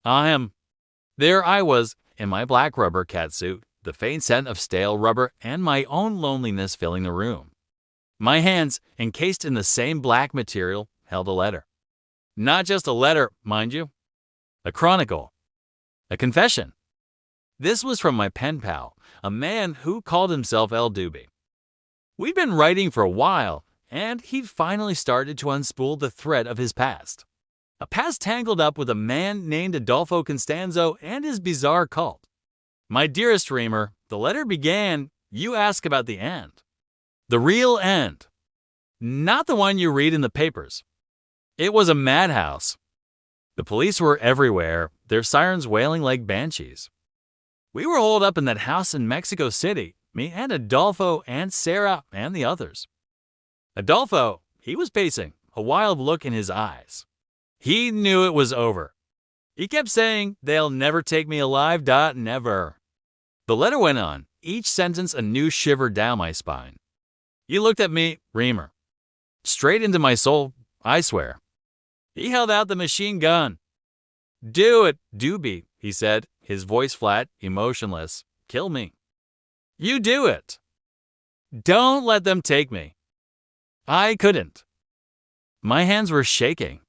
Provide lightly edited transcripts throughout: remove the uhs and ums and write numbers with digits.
There I was, in my black rubber catsuit, the faint scent of stale rubber and my own loneliness filling the room. My hands, encased in the same black material, held a letter. Not just a letter, mind you. A chronicle. A confession. This was from my pen pal, a man who called himself Duby. We'd been writing for a while, and he'd finally started to unspool the thread of his past. A past tangled up with a man named Adolfo Constanzo and his bizarre cult. My dearest Reamer, the letter began, you ask about the end. The real end. Not the one you read in the papers. It was a madhouse. The police were everywhere, their sirens wailing like banshees. We were holed up in that house in Mexico City, me and Adolfo and Sarah and the others. Adolfo, he was pacing, a wild look in his eyes. He knew it was over. He kept saying, they'll never take me alive, never. The letter went on, each sentence a new shiver down my spine. He looked at me, Reamer. Straight into my soul, I swear. He held out the machine gun. Do it, Duby, he said, his voice flat, emotionless. Kill me. You do it. Don't let them take me. I couldn't. My hands were shaking.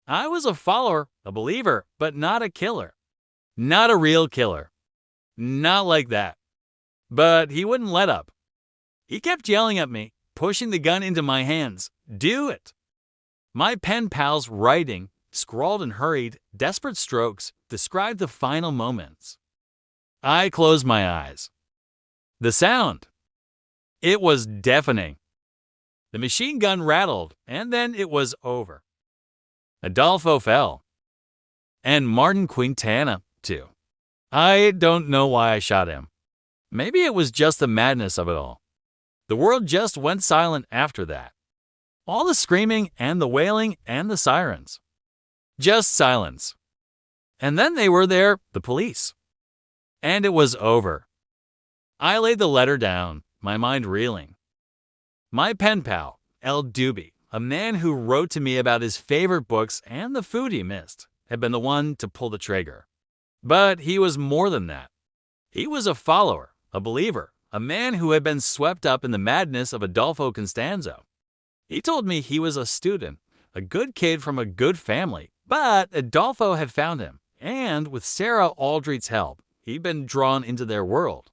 I was a follower, a believer, but not a killer. Not a real killer. Not like that. But he wouldn't let up. He kept yelling at me, pushing the gun into my hands. Do it. My pen pal's writing, scrawled and hurried, desperate strokes, described the final moments. I closed my eyes. The sound. It was deafening. The machine gun rattled, and then it was over. Adolfo fell. And Martin Quintana, too. I don't know why I shot him. Maybe it was just the madness of it all. The world just went silent after that. All the screaming and the wailing and the sirens. Just silence. And then they were there, the police. And it was over. I laid the letter down, my mind reeling. My pen pal, Duby, a man who wrote to me about his favorite books and the food he missed, had been the one to pull the trigger. But he was more than that. He was a follower, a believer, a man who had been swept up in the madness of Adolfo Constanzo. He told me he was a student, a good kid from a good family, but Adolfo had found him, and with Sarah Aldrich's help, he'd been drawn into their world.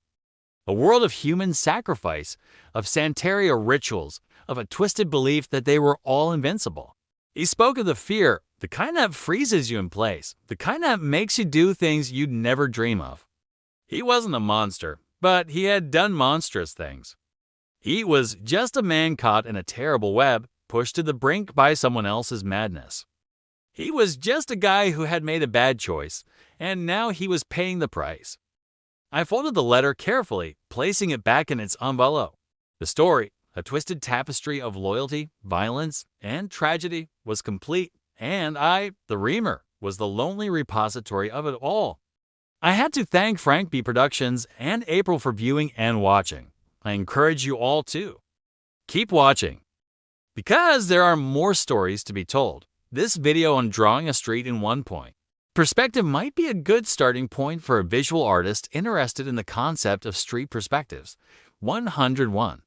A world of human sacrifice, of Santeria rituals, of a twisted belief that they were all invincible. He spoke of the fear, the kind that freezes you in place, the kind that makes you do things you'd never dream of. He wasn't a monster, but he had done monstrous things. He was just a man caught in a terrible web, pushed to the brink by someone else's madness. He was just a guy who had made a bad choice, and now he was paying the price. I folded the letter carefully, placing it back in its envelope. The story, a twisted tapestry of loyalty, violence, and tragedy, was complete, and I, the Reamer, was the lonely repository of it all. I had to thank Frank B. Productions and April for viewing and watching. I encourage you all to keep watching, because there are more stories to be told. This video on drawing a street in one point perspective might be a good starting point for a visual artist interested in the concept of street perspectives. 101.